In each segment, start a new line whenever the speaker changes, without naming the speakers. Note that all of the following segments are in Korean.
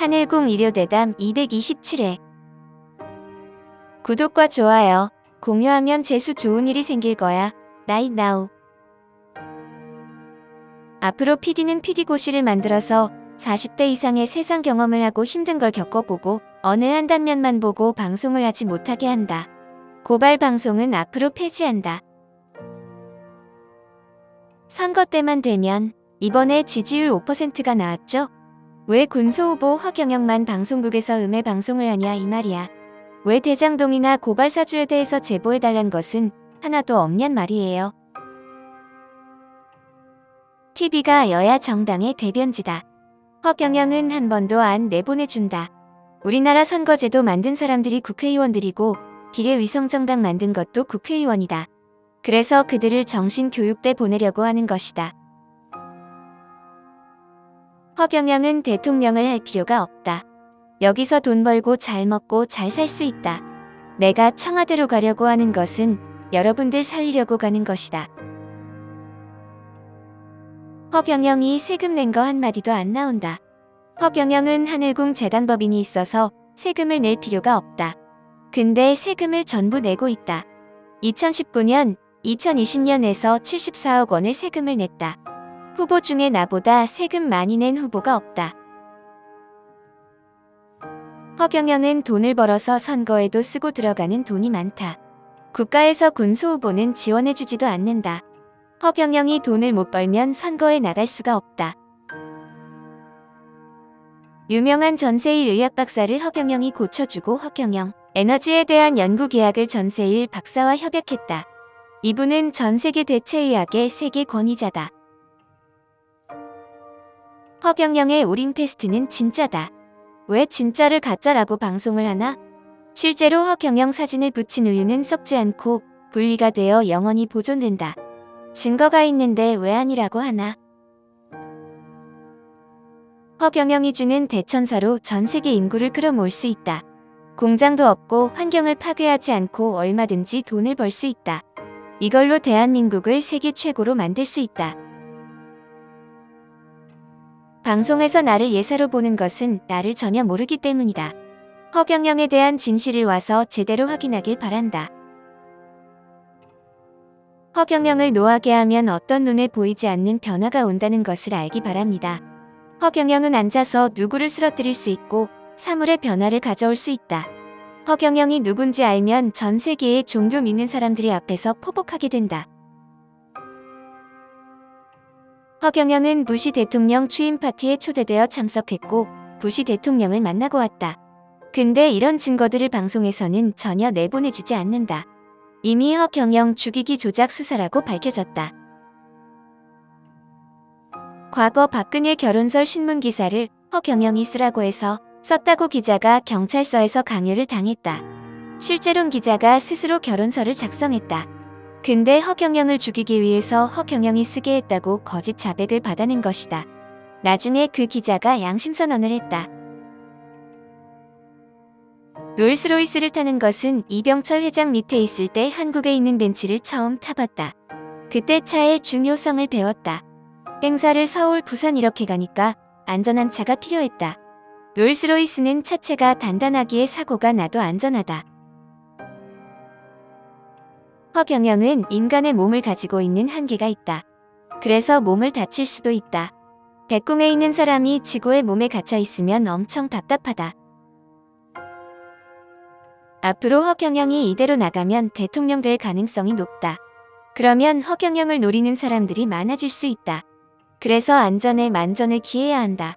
하늘궁 일요대담 227회. 구독과 좋아요, 공유하면 재수 좋은 일이 생길 거야. Right now. 앞으로 PD는 PD고시를 만들어서 40대 이상의 세상 경험을 하고 힘든 걸 겪어보고 어느 한 단면만 보고 방송을 하지 못하게 한다. 고발 방송은 앞으로 폐지한다. 선거 때만 되면 이번에 지지율 5%가 나왔죠? 왜 군소후보 허경영만 방송국에서 음해 방송을 하냐 이 말이야. 왜 대장동이나 고발사주에 대해서 제보해달란 것은 하나도 없냔 말이에요. TV가 여야 정당의 대변지다. 허경영은 한 번도 안 내보내준다. 우리나라 선거제도 만든 사람들이 국회의원들이고 비례위성정당 만든 것도 국회의원이다. 그래서 그들을 정신교육대 보내려고 하는 것이다. 허경영은 대통령을 할 필요가 없다. 여기서 돈 벌고 잘 먹고 잘 살 수 있다. 내가 청와대로 가려고 하는 것은 여러분들 살리려고 가는 것이다. 허경영이 세금 낸 거 한마디도 안 나온다. 허경영은 하늘궁 재단법인이 있어서 세금을 낼 필요가 없다. 근데 세금을 전부 내고 있다. 2019년, 2020년에서 74억 원을 세금을 냈다. 후보 중에 나보다 세금 많이 낸 후보가 없다. 허경영은 돈을 벌어서 선거에도 쓰고 들어가는 돈이 많다. 국가에서 군소후보는 지원해주지도 않는다. 허경영이 돈을 못 벌면 선거에 나갈 수가 없다. 유명한 전세일 의학 박사를 허경영이 고쳐주고 허경영 에너지에 대한 연구 계약을 전세일 박사와 협약했다. 이분은 전세계 대체의학의 세계 권위자다. 허경영의 우림 테스트는 진짜다. 왜 진짜를 가짜라고 방송을 하나? 실제로 허경영 사진을 붙인 우유는 썩지 않고 분리가 되어 영원히 보존된다. 증거가 있는데 왜 아니라고 하나? 허경영이 주는 대천사로 전 세계 인구를 끌어모을 수 있다. 공장도 없고 환경을 파괴하지 않고 얼마든지 돈을 벌 수 있다. 이걸로 대한민국을 세계 최고로 만들 수 있다. 방송에서 나를 예사로 보는 것은 나를 전혀 모르기 때문이다. 허경영에 대한 진실을 와서 제대로 확인하길 바란다. 허경영을 노하게 하면 어떤 눈에 보이지 않는 변화가 온다는 것을 알기 바랍니다. 허경영은 앉아서 누구를 쓰러뜨릴 수 있고 사물의 변화를 가져올 수 있다. 허경영이 누군지 알면 전 세계의 종교 믿는 사람들이 앞에서 포복하게 된다. 허경영은 부시 대통령 취임 파티에 초대되어 참석했고 부시 대통령을 만나고 왔다. 근데 이런 증거들을 방송에서는 전혀 내보내주지 않는다. 이미 허경영 죽이기 조작 수사라고 밝혀졌다. 과거 박근혜 결혼설 신문 기사를 허경영이 쓰라고 해서 썼다고 기자가 경찰서에서 강요를 당했다. 실제론 기자가 스스로 결혼설을 작성했다. 근데 허경영을 죽이기 위해서 허경영이 쓰게 했다고 거짓 자백을 받아낸 것이다. 나중에 그 기자가 양심선언을 했다. 롤스로이스를 타는 것은 이병철 회장 밑에 있을 때 한국에 있는 벤츠를 처음 타봤다. 그때 차의 중요성을 배웠다. 행사를 서울, 부산 이렇게 가니까 안전한 차가 필요했다. 롤스로이스는 차체가 단단하기에 사고가 나도 안전하다. 허경영은 인간의 몸을 가지고 있는 한계가 있다. 그래서 몸을 다칠 수도 있다. 백궁에 있는 사람이 지구의 몸에 갇혀 있으면 엄청 답답하다. 앞으로 허경영이 이대로 나가면 대통령 될 가능성이 높다. 그러면 허경영을 노리는 사람들이 많아질 수 있다. 그래서 안전에 만전을 기해야 한다.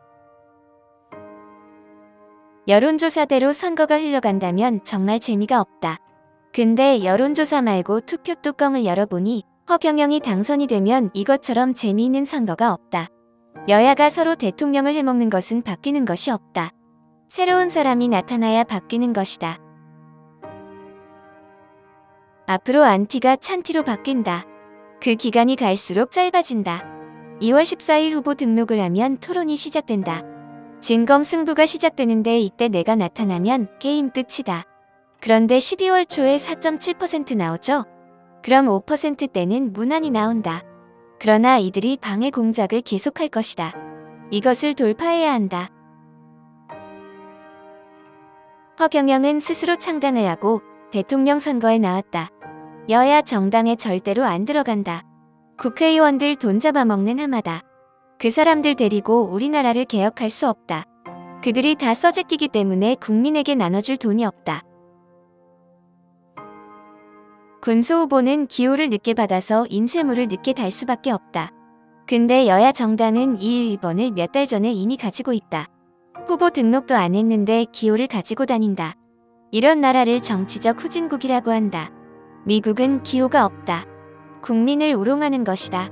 여론조사대로 선거가 흘러간다면 정말 재미가 없다. 근데 여론조사 말고 투표 뚜껑을 열어보니 허경영이 당선이 되면 이것처럼 재미있는 선거가 없다. 여야가 서로 대통령을 해먹는 것은 바뀌는 것이 없다. 새로운 사람이 나타나야 바뀌는 것이다. 앞으로 안티가 찬티로 바뀐다. 그 기간이 갈수록 짧아진다. 2월 14일 후보 등록을 하면 토론이 시작된다. 진검승부가 시작되는데 이때 내가 나타나면 게임 끝이다. 그런데 12월 초에 4.7% 나오죠? 그럼 5%대는 무난히 나온다. 그러나 이들이 방해 공작을 계속할 것이다. 이것을 돌파해야 한다. 허경영은 스스로 창당을 하고 대통령 선거에 나왔다. 여야 정당에 절대로 안 들어간다. 국회의원들 돈 잡아먹는 하마다. 그 사람들 데리고 우리나라를 개혁할 수 없다. 그들이 다 써제끼기 때문에 국민에게 나눠줄 돈이 없다. 군소 후보는 기호를 늦게 받아서 인쇄물을 늦게 달 수밖에 없다. 근데 여야 정당은 212번을 몇 달 전에 이미 가지고 있다. 후보 등록도 안 했는데 기호를 가지고 다닌다. 이런 나라를 정치적 후진국이라고 한다. 미국은 기호가 없다. 국민을 우롱하는 것이다.